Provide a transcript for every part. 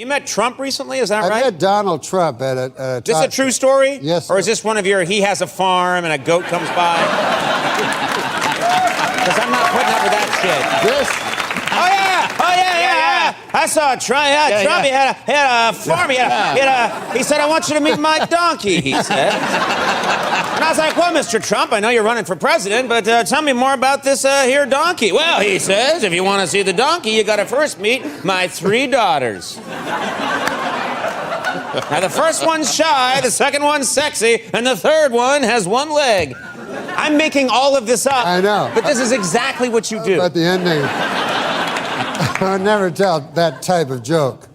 You met Trump recently, is that I right? met Donald Trump at a Is this a true story? Yes, sir. Or is this one of your, he has a farm and a goat comes by? Because I'm not putting up with that shit. Oh, yeah. I saw Trump. Yeah, Trump, he had a farm. He said, I want you to meet my donkey, he said. And I was like, well, Mr. Trump, I know you're running for president, but tell me more about this here donkey. Well, he says, if you want to see the donkey, you got to first meet my 3 daughters. Now, the first one's shy, the second one's sexy, and the third one has 1 leg. I'm making all of this up. I know. But this is exactly what you do. At the ending, I would never tell that type of joke,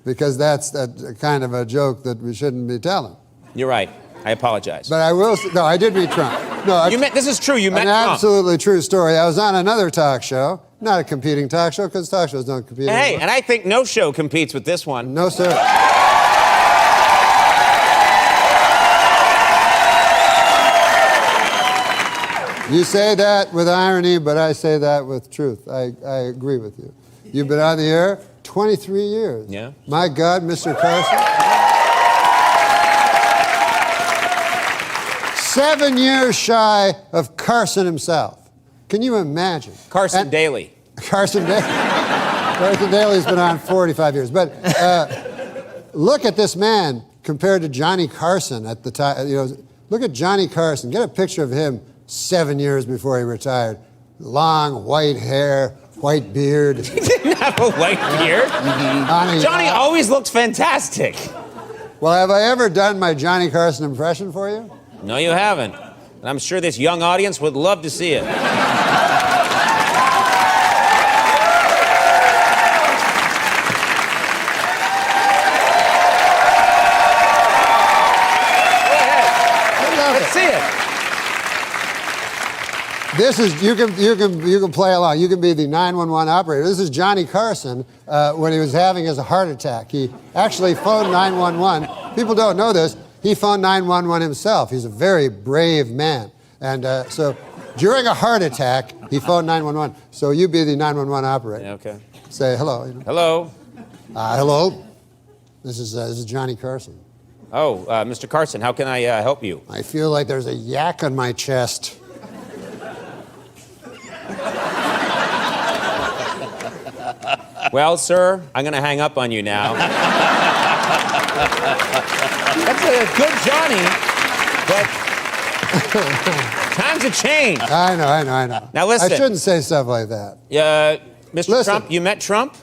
because that's that kind of a joke that we shouldn't be telling. You're right. I apologize. But I will say, no, I did meet Trump. No, this is true. You met Trump. An absolutely true story. I was on another talk show, not a competing talk show, because talk shows don't compete. Hey, and I think no show competes with this one. No, sir. You say that with irony, but I say that with truth. I agree with you. You've been on the air 23 years. Yeah. My God, Mr. Carson. 7 years shy of Carson himself. Can you imagine? Carson Daly. Carson Daly. Carson Daly's been on 45 years. But look at this man compared to Johnny Carson at the time. You know, look at Johnny Carson. Get a picture of him 7 years before he retired. Long, white hair, white beard. He didn't have a white beard. Johnny always looked fantastic. Well, have I ever done my Johnny Carson impression for you? No, you haven't. And I'm sure this young audience would love to see it. Let's see it. This is, you can play along. You can be the 911 operator. This is Johnny Carson when he was having his heart attack. He actually phoned 911. People don't know this. He phoned 911 himself. He's a very brave man. And so during a heart attack, he phoned 911. So you be the 911 operator. Yeah, okay. Say hello. You know. Hello. Hello. This is Johnny Carson. Oh, Mr. Carson, how can I help you? I feel like there's a yak on my chest. Well, sir, I'm going to hang up on you now. That's a good Johnny, but times have changed. I know. Now listen. I shouldn't say stuff like that. Mr. Listen. Trump, you met Trump?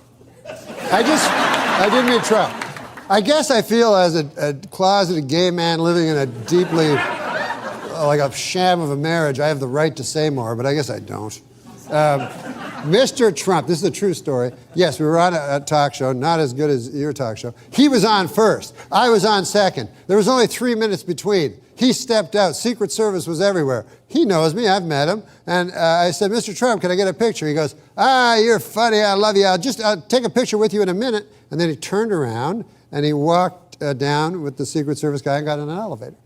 I did meet Trump. I guess I feel as a closeted gay man living in a deeply, like a sham of a marriage, I have the right to say more, but I guess I don't. Mr. Trump, this is a true story. Yes, we were on a talk show, not as good as your talk show. He was on first. I was on second. There was only 3 minutes between. He stepped out. Secret Service was everywhere. He knows me. I've met him. And I said, Mr. Trump, can I get a picture? He goes, you're funny. I love you. I'll take a picture with you in a minute. And then he turned around and he walked down with the Secret Service guy and got in an elevator.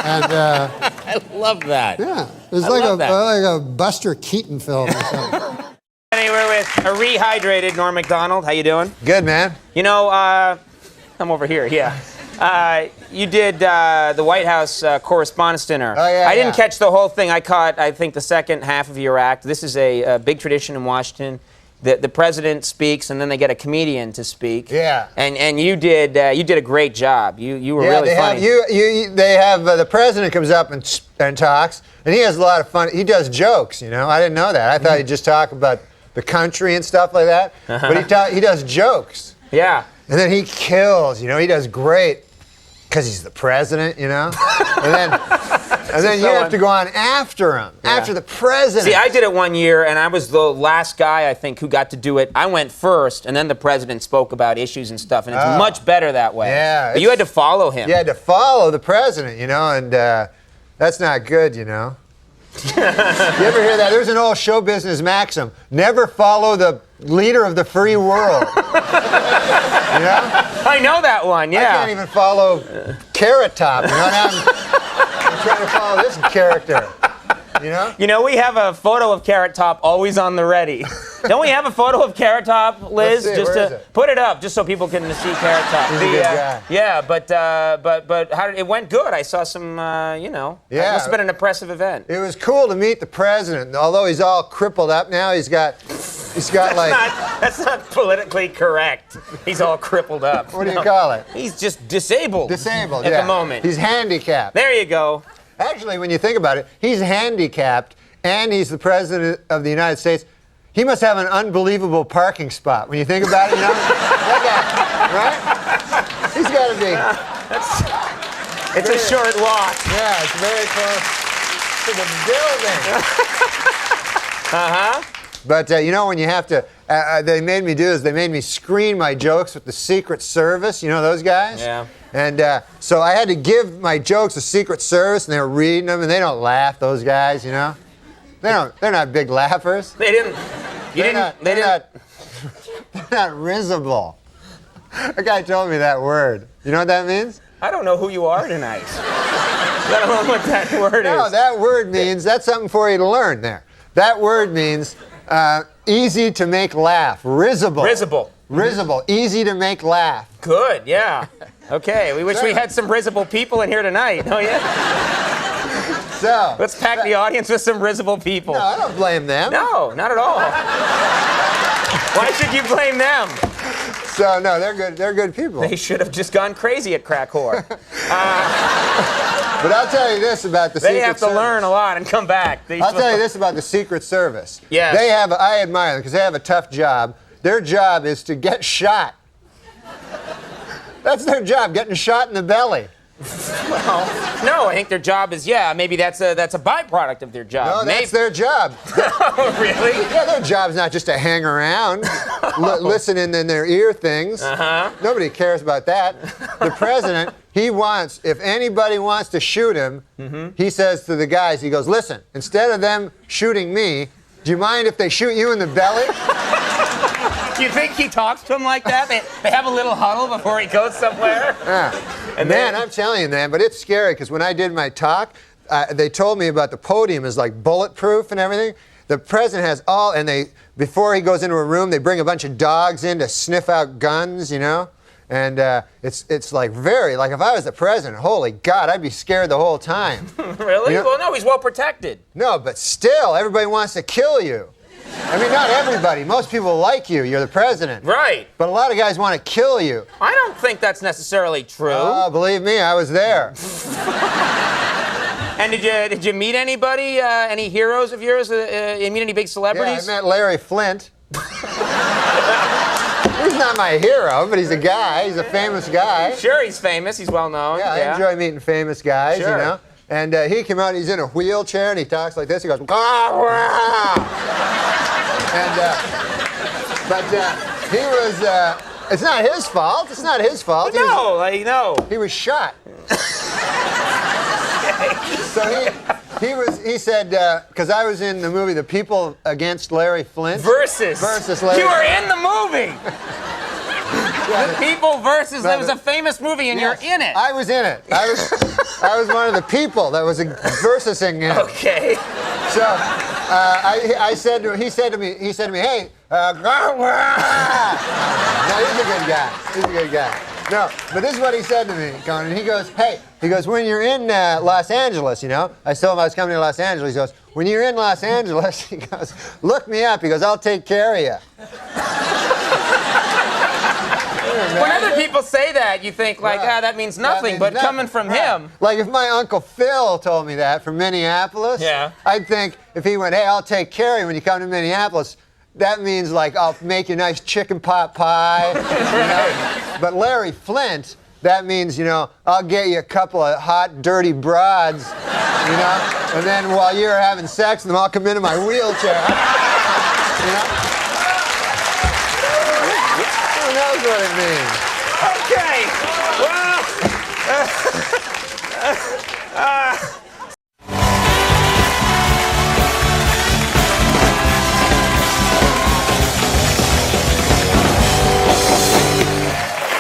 And I love that. yeah, it was like a Buster Keaton film or something. We're with a rehydrated Norm Macdonald. How you doing? Good, man. You know, I'm over here, yeah. You did the White House Correspondents' Dinner. Oh, yeah, I didn't catch the whole thing. I caught, I think, the second half of your act. This is a big tradition in Washington. The president speaks, and then they get a comedian to speak. Yeah. And you did a great job. You were really funny. They have the president comes up and talks, and he has a lot of fun. He does jokes, you know. I didn't know that. I thought he'd just talk about the country and stuff like that. But he does jokes. Yeah. And then he kills, you know. He does great because he's the president, you know. And then you have to go on after him, after the president. See, I did it one year, and I was the last guy, I think, who got to do it. I went first, and then the president spoke about issues and stuff, and it's much better that way. Yeah. But you had to follow him. You had to follow the president, you know, and that's not good, you know. You ever hear that? There's an old show business maxim: never follow the leader of the free world. You know? I know that one, yeah. I can't even follow Carrot Top, you know? Now I'm trying to follow this character, you know? You know, we have a photo of Carrot Top always on the ready. Don't we have a photo of Carrot Top, Liz? Let's see, Just where to is it? put it up, just so people can see Carrot Top. He's a good guy. Yeah, but how did it went? Good. I saw some. It must have been an impressive event. It was cool to meet the president. Although he's all crippled up now, he's got That's not politically correct. He's all crippled up. What do you call it? He's just disabled. Disabled, at the moment. He's handicapped. There you go. Actually, when you think about it, he's handicapped and he's the president of the United States. He must have an unbelievable parking spot. When you think about it, that guy, right? He's got to be. It's a short walk. Yeah, it's very close to the building. But when you have to, they made me screen my jokes with the Secret Service. You know those guys? Yeah. And so I had to give my jokes to Secret Service, and they were reading them, and they don't laugh. Those guys, They're not big laughers. They're not risible. A guy told me that word. You know what that means? I don't know who you are tonight. I don't know what that word is. No, that word means, that's something for you to learn there. That word means easy to make laugh. Risible. Risible. Risible. Easy to make laugh. Good, yeah. Okay, we wish we had some risible people in here tonight. Oh, yeah? So let's pack the audience with some risible people. No, I don't blame them. No, not at all. Why should you blame them? So, no, they're good. They're good people. They should have just gone crazy at crack whore. But I'll tell you this about the Secret Service. They have to learn a lot and come back. I'll tell you this about the Secret Service. Yes. I admire them because they have a tough job. Their job is to get shot. That's their job, getting shot in the belly. Well, no, I think their job is, maybe that's a byproduct of their job. No, that's their job. Oh, really? Yeah, their job's not just to hang around, listening in their ear things. Nobody cares about that. The president, if anybody wants to shoot him, he says to the guys, he goes, listen, instead of them shooting me, do you mind if they shoot you in the belly? Do you think he talks to him like that? They have a little huddle before he goes somewhere? Yeah. And man, I'm telling you, man, but it's scary because when I did my talk, they told me about the podium is like bulletproof and everything. The president has before he goes into a room, they bring a bunch of dogs in to sniff out guns, And it's like if I was the president, holy God, I'd be scared the whole time. Really? Well, no, he's well protected. No, but still, everybody wants to kill you. I mean, not everybody. Most people like you. You're the president. Right. But a lot of guys want to kill you. I don't think that's necessarily true. Oh, believe me, I was there. And did you meet anybody, any heroes of yours? You meet any big celebrities? Yeah, I met Larry Flint. He's not my hero, but he's a guy. He's a famous guy. Sure, he's famous. He's well known. Yeah, I enjoy meeting famous guys, Sure. And he came out, he's in a wheelchair, and he talks like this. He goes, but he was, it's not his fault. It's not his fault. No. He was shot. So he said, because I was in the movie The People Against Larry Flint. Versus Larry. You were in the movie. The People versus. It was a famous movie, and yes, you're in it. I was in it. I was one of the people that was versusing him. Okay. So he said to me, hey, no, he's a good guy. He's a good guy. No, but this is what he said to me, Conan. He goes, when you're in Los Angeles, I told him I was coming to Los Angeles. He goes, when you're in Los Angeles, he goes, look me up. He goes, I'll take care of you. When other people say that, you think that means nothing, but coming from him. Like if my Uncle Phil told me that from Minneapolis, I'd think if he went, hey, I'll take care of you when you come to Minneapolis, that means like I'll make you a nice chicken pot pie. But Larry Flint, that means, I'll get you a couple of hot, dirty broads, and then while you're having sex with them, I'll come into my wheelchair. Who knows what it means? Okay. Well.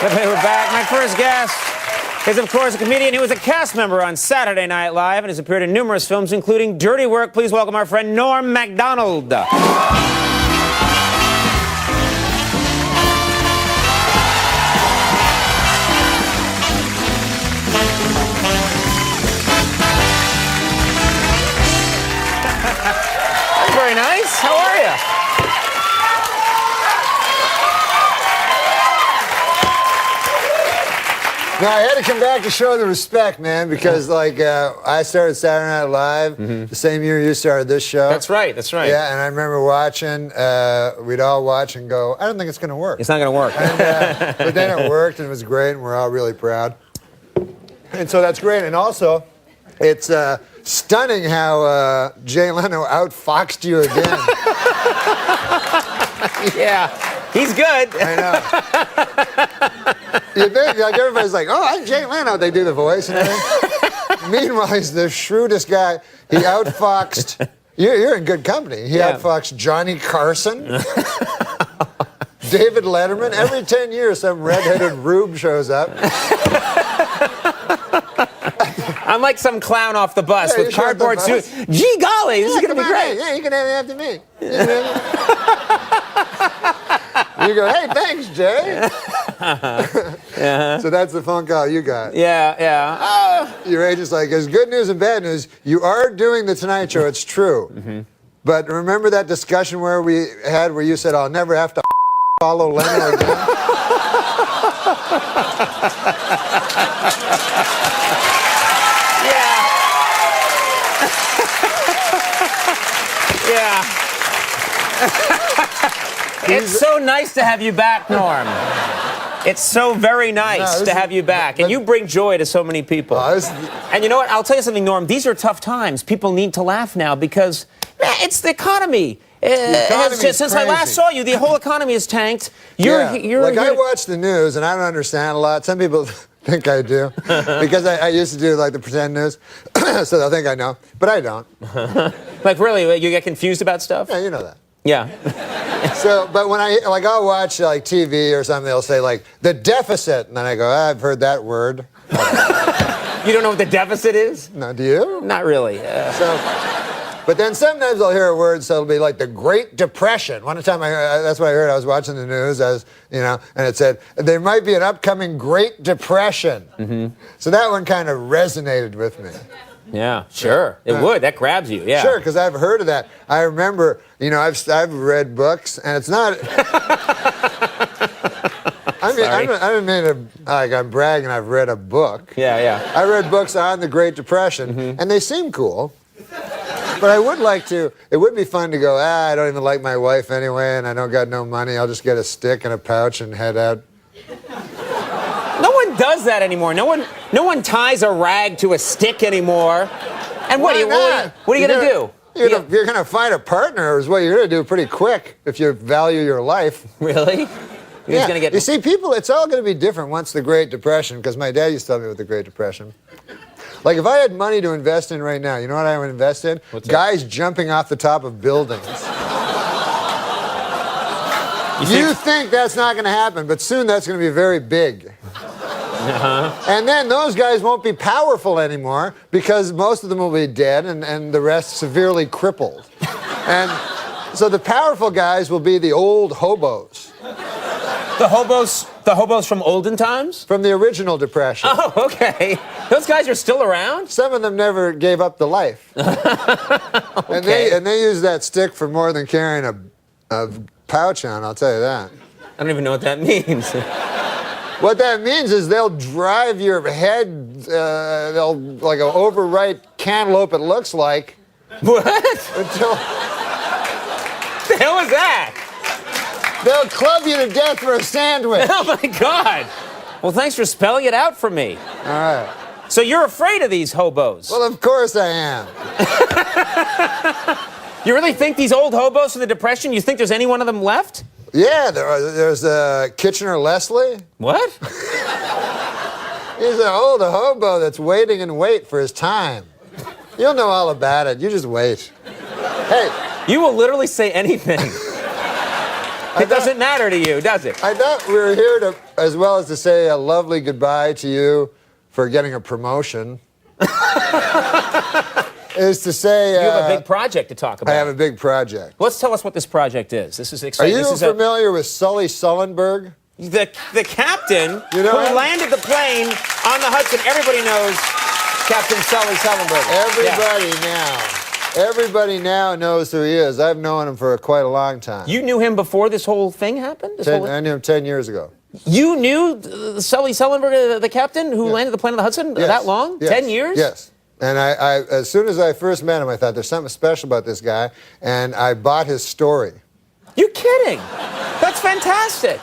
We're back. My first guest is, of course, a comedian who was a cast member on Saturday Night Live and has appeared in numerous films, including Dirty Work. Please welcome our friend Norm Macdonald. How are you? No, I had to come back to show the respect, man, because I started Saturday Night Live the same year you started this show. That's right. That's right. Yeah, and I remember watching. We'd all watch and go, I don't think it's going to work. It's not going to work. And, but then it worked, and it was great, and we're all really proud. And so that's great. And also, it's stunning how Jay Leno outfoxed you again. Yeah, he's good. I know. You think, everybody's like, oh, I'm Jay Leno. They do the voice and everything. Meanwhile, he's the shrewdest guy. He outfoxed. You're in good company. He outfoxed Johnny Carson, David Letterman. Every 10 years, some redheaded rube shows up. I'm like some clown off the bus with cardboard suit. Gee golly, this is going to be great. Yeah, you can have it after me. You go, hey, thanks, Jay. So that's the phone call you got. Yeah. Your agent's like, there's good news and bad news. You are doing the Tonight Show. It's true. But remember that discussion where you said, I'll never have to follow Leno again? Yeah. It's so nice to have you back, Norm. It's so very nice to have you back. And you bring joy to so many people. And you know what? I'll tell you something, Norm. These are tough times. People need to laugh now because it's the economy. Since I last saw you, the whole economy is tanked. I watch the news, and I don't understand a lot. Some people think I do. Because I used to do, the pretend news. So they'll think I know. But I don't. Like, really? You get confused about stuff? Yeah, you know that. Yeah. So, but when I'll watch TV or something, they'll say the deficit, and then I go, I've heard that word. You don't know what the deficit is? No, do you? Not really. But then sometimes I'll hear a word, so it'll be like the Great Depression. One time that's what I heard. I was watching the news, and it said there might be an upcoming Great Depression. So that one kind of resonated with me. Yeah, sure. It would. That grabs you. Yeah. Sure, because I've heard of that. I remember, I've read books, and it's not. I'm bragging. I've read a book. Yeah. I read books on the Great Depression, and they seem cool. But I would like to. It would be fun to go. I don't even like my wife anyway, and I don't got no money. I'll just get a stick and a pouch and head out. No one does that anymore. No one ties a rag to a stick anymore. And what are you going to do? You're going to find a partner is what you're going to do pretty quick if you value your life. Really? Yeah. You see, people, it's all going to be different once the Great Depression, because my dad used to tell me about the Great Depression. Like, if I had money to invest in right now, you know what I would invest in? What's Guys jumping off the top of buildings. You think that's not going to happen, but soon that's going to be very big. And then those guys won't be powerful anymore because most of them will be dead and the rest severely crippled. And so the powerful guys will be the old hobos. The hobos from olden times? From the original Depression. Oh, okay. Those guys are still around? Some of them never gave up the life. Okay. And they use that stick for more than carrying a pouch on, I'll tell you that. I don't even know what that means. What that means is they'll drive your head, they'll, like an overripe cantaloupe it looks like. What? Until... the hell is that? They'll club you to death for a sandwich. Oh, my God. Well, thanks for spelling it out for me. All right. So you're afraid of these hobos? Well, of course I am. You really think these old hobos from the Depression, you think there's any one of them left? Yeah, there's Kitchener Leslie. What? He's an old hobo that's waiting in wait for his time. You'll know all about it. You just wait. Hey. You will literally say anything. It doesn't matter to you, does it? I thought we were here to, as well as to say a lovely goodbye to you for getting a promotion. Is to say... you have a big project to talk about. I have a big project. Let's tell us what this project is. This is exciting. Are you familiar with Sully Sullenberg? The captain who landed the plane on the Hudson. Everybody knows Captain Sully Sullenberg. Everybody now. Everybody now knows who he is. I've known him for quite a long time. You knew him before this whole thing happened? I knew him 10 years ago. You knew Sully Sullenberger, the captain who landed the plane on the Hudson, that long? Yes. 10 years? Yes. And I, as soon as I first met him, I thought there's something special about this guy, and I bought his story. You're kidding. That's fantastic.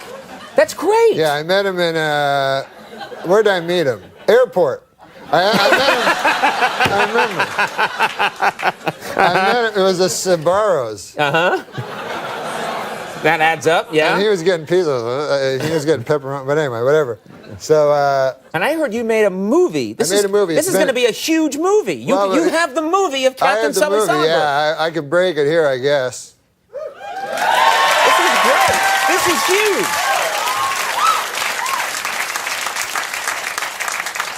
That's great. Yeah, I met him in, where did I meet him? Airport. I met him. It was a Sbarro's. That adds up, yeah. And he was getting pizzas. He was getting pepperoni. But anyway, whatever. So. And I heard you made a movie. I made a movie. This is going to be a huge movie. You have the movie of Captain Sully Sullenberger. Yeah, I could break it here, I guess. This is great. This is huge.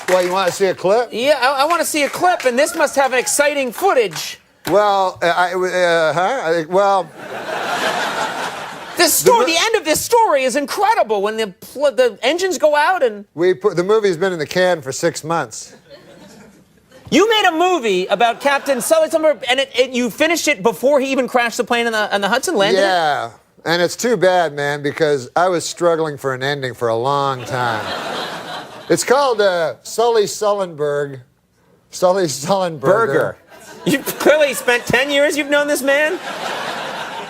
Well, you want to see a clip? Yeah, I want to see a clip, and this must have an exciting footage. Well, well. This story, the end of this story is incredible. When the engines go out and the movie's been in the can for 6 months. you made a movie about Captain Sully Sullenberger, and you finished it before he even crashed the plane on the Hudson, landed. Yeah, and it's too bad, man, because I was struggling for an ending for a long time. It's called Sully Sullenberger. Sully Sullenberger. You clearly spent 10 years. You've known this man.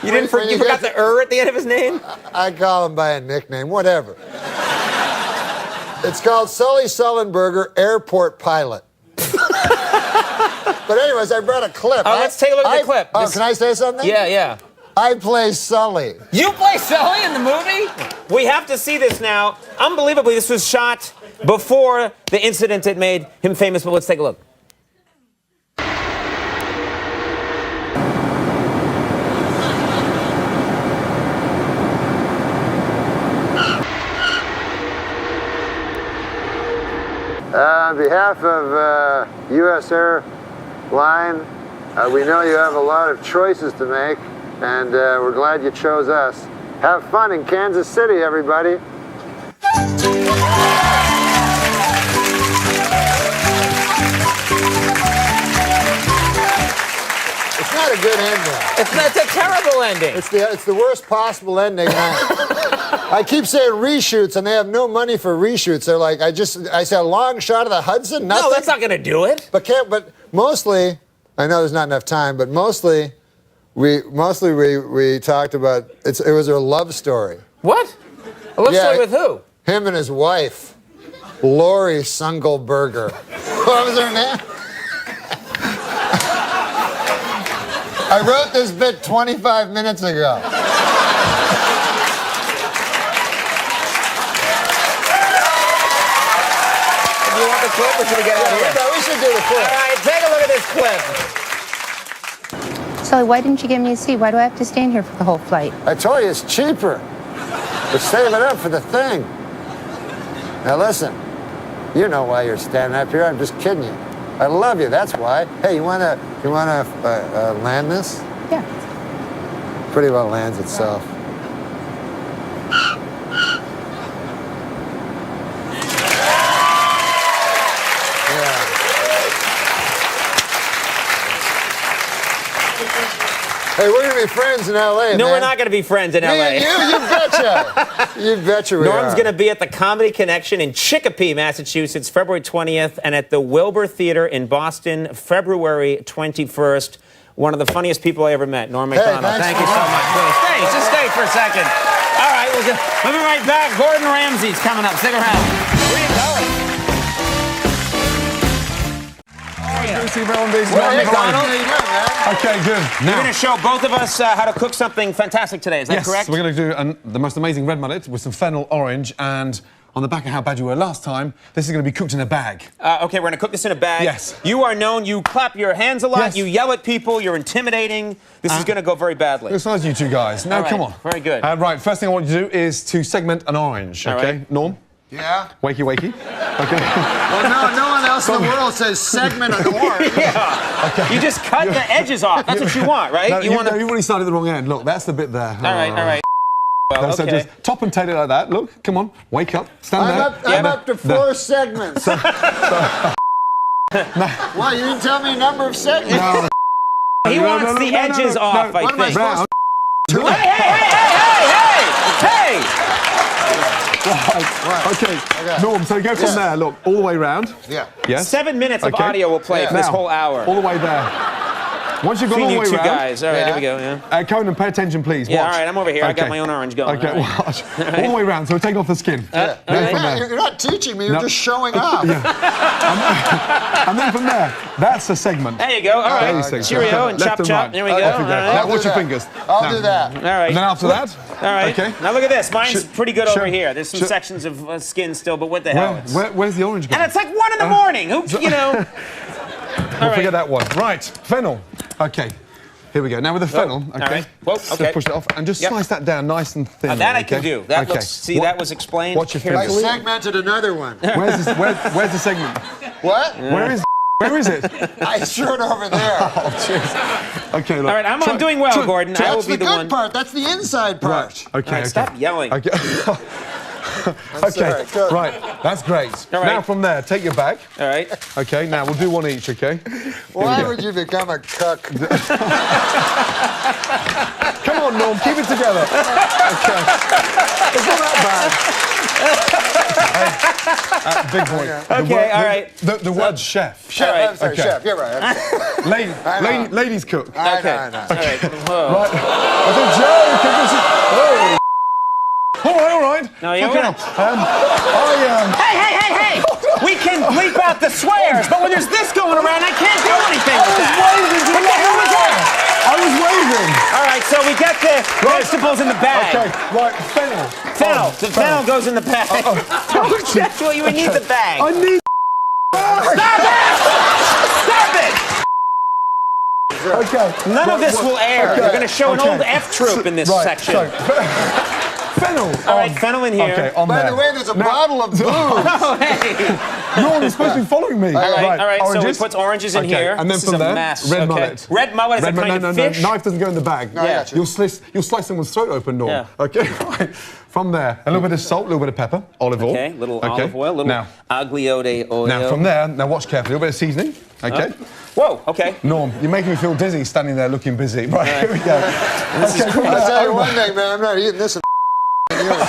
You forgot the at the end of his name? I call him by a nickname, whatever. It's called Sully Sullenberger, Airport Pilot. But anyways, I brought a clip. Oh, let's take a look at the clip. Can I say something? Yeah. I play Sully. You play Sully in the movie? We have to see this now. Unbelievably, this was shot before the incident that made him famous, but let's take a look. On behalf of U.S. Airline, we know you have a lot of choices to make, and we're glad you chose us. Have fun in Kansas City, everybody. It's not a good ending. It's a terrible ending. It's the worst possible ending. I keep saying reshoots, and they have no money for reshoots. They're like, I said a long shot of the Hudson. Nothing. No, that's not going to do it. But mostly, I know there's not enough time, but mostly we talked about it was a love story. What? A love story with who? Him and his wife, Lori Sungelberger. What was her name? I wrote this bit 25 minutes ago. You want the clip, or should we get out of here? No, we should do the clip. All right, take a look at this clip. Sully, why didn't you give me a seat? Why do I have to stand here for the whole flight? I told you it's cheaper. We're saving up for the thing. Now listen, you know why you're standing up here. I'm just kidding you. I love you. That's why. Hey, you wanna land this? Yeah. Pretty well lands itself. Hey, we're going to be friends in L.A., No, man. we're not going to be friends in L.A. You betcha. You betcha we Norm's are. going to be at the Comedy Connection in Chicopee, Massachusetts, February 20th, and at the Wilbur Theater in Boston, February 21st. One of the funniest people I ever met, Norm Macdonald. Thank you so much. Please, just stay for a second. All right, we'll be right back. Gordon Ramsay's coming up. Stick around. Where are you going? Norm Macdonald. Okay, good. You're going to show both of us how to cook something fantastic today. Is that correct? Yes, we're going to do the most amazing red mullet with some fennel orange, and on the back of how bad you were last time, this is going to be cooked in a bag. Okay, we're going to cook this in a bag. Yes. You are known, you clap your hands a lot, Yes. you yell at people, you're intimidating. This is going to go very badly. Besides you two guys. Now, All right, come on. very good. Right, first thing I want you to do is to segment an orange, All okay? right. Norm? Yeah? Wakey, wakey. Okay. Well, no one else in the world says segment an orange. Yeah. Okay. You just cut the edges off. That's what you want, right? No, you want to... you've already started the wrong end. Look, that's the bit there. All right. Well, So okay. just top and tail it like that. Look, come on, wake up, stand there. I'm up to 4 segments. Why, you didn't tell me a number of segments? No. He wants the edges off, I think. Hey! Right. Okay. Norm, so go from there. Look, all the way round. Yeah. Yes. 7 minutes of audio will play for this whole hour. All the way there. Once you've gone all the way you two round. guys. All right, here we go. Yeah. Conan, pay attention, please. Yeah, Watch. all right, I'm over here. I got my own orange going. Okay, watch. All the way round, so we're taking off the skin. You're not teaching me, you're just showing up. And then from there, that's a segment. There you go. All right. Cheerio and chop chop. There we go. Now watch your fingers. I'll do that. All right. And then after that. All right. Okay. Now look at this. Mine's pretty good over here. There's some sections of skin still, but what the hell? Where's the orange going? And it's like 1 in the morning. Who, you know? We'll forget that one. Right, fennel. Okay. Here we go. Now with the fennel, okay. All right. Whoa, So okay. push it off and just slice that down nice and thin. That I can do. That looks. See, that was explained. Watch your I fingers. segmented another one. Where's the segment? What? Where is it? I threw it over there. Oh, jeez. Okay, look. All right, I'm doing well, Gordon. I will That's be the the good one. part. That's the inside part. Right. Okay. All right, stop yelling. Okay. sorry, good. Right. That's great. All right. Now from there, take your bag. All right. Okay. Now we'll do one each. Okay. Why would you become a cook? Come on, Norm. Keep it together. Okay. It's not that bad. Big boy. Okay, all right. The word chef. Chef, All right. I'm sorry, Okay. chef, you're right. Ladies cook. Okay. I All know. right. Whoa. Right. That's a joke. Oh. All right. No, you Okay. won't. I Hey! We can bleep out the swears, but when there's this going around, I can't do anything with that. What the hell was that? I was waving. All right, so we got the vegetables in the bag. Okay. Right. Fennel. Fennel. The fennel goes in the bag. That's what you would need the bag. I need. Stop it! Stop it! Okay. None of this will air. Okay. You're going to show an Okay. old F troop in this Right. section. So, fennel. All right, fennel in here. Okay. On By there. the way, there's a bottle of booze. Oh, hey. Norm, you're supposed to be following me. All right, so we Oranges. put oranges in here. And then This from is a there, mess. red Okay. mullet. Red mullet is a kind of fish. No, knife doesn't go in the bag. I got you. You'll slice someone's throat open, Norm. Yeah. Okay, right. From there, a little bit of salt, a little bit of pepper, olive oil. Okay, little olive oil, little now, aglio de olio. now from there, now watch carefully, a little bit of seasoning. Okay. Whoa, okay. Norm, you're making me feel dizzy standing there looking busy. Right, here we go. Okay, from I'll there, tell you over. one thing, man, I'm not eating this in years.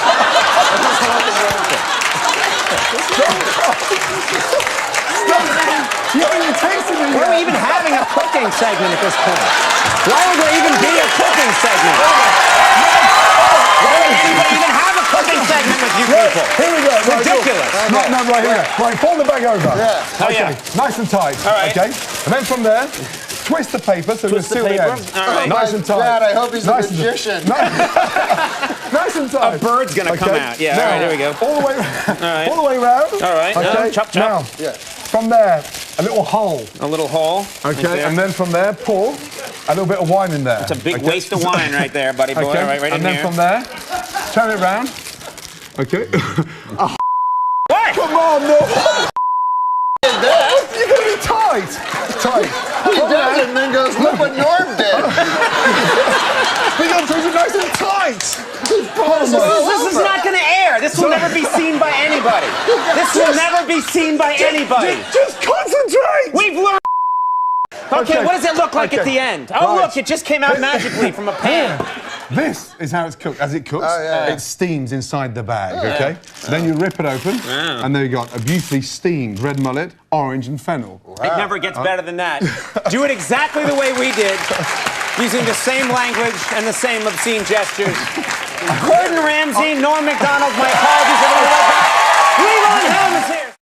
You haven't even tasted it Why are we yet. even having a cooking segment at this point? Why would there even be a cooking segment? Why would anybody even have a cooking segment with you people? Here we go. Right, Ridiculous. No, right, here we go. Right, fold the bag over. Yeah. Oh, Okay, yeah. nice and tight. All right. Okay, and then from there, twist the paper so Twist you the seal the paper. end. All right. Nice and tight. God, I hope he's Nice a and- magician. Nice and tight. A bird's gonna come out. Yeah, Now, all right, here we go. All the way, right. all the way round. All right, Okay. chop, chop. Now, Yeah. from there, a little hole. A little hole. Okay, and then from there, pour a little bit of wine in there. It's a big waste of wine right there, buddy boy. Okay, All right, right in and then here. from there, turn it round. Okay. What? Come on, no. You're gonna be tight. Tight. He does it and then goes, look what Norm did. We got to it nice and tight. This is not going to air. This will never be seen by anybody. This will never be seen by anybody. Just concentrate. We've learned. Okay, what does it look like at Okay. the end? Oh, Right. look, it just came out magically from a pan. This is how it's cooked. As it cooks, Oh, yeah. it steams inside the bag, okay? Then you rip it open, and there you got a beautifully steamed red mullet, orange, and fennel. It never gets better than that. Do it exactly the way we did, using the same language and the same obscene gestures. Gordon Ramsay, Norm Macdonald, my apologies, everyone.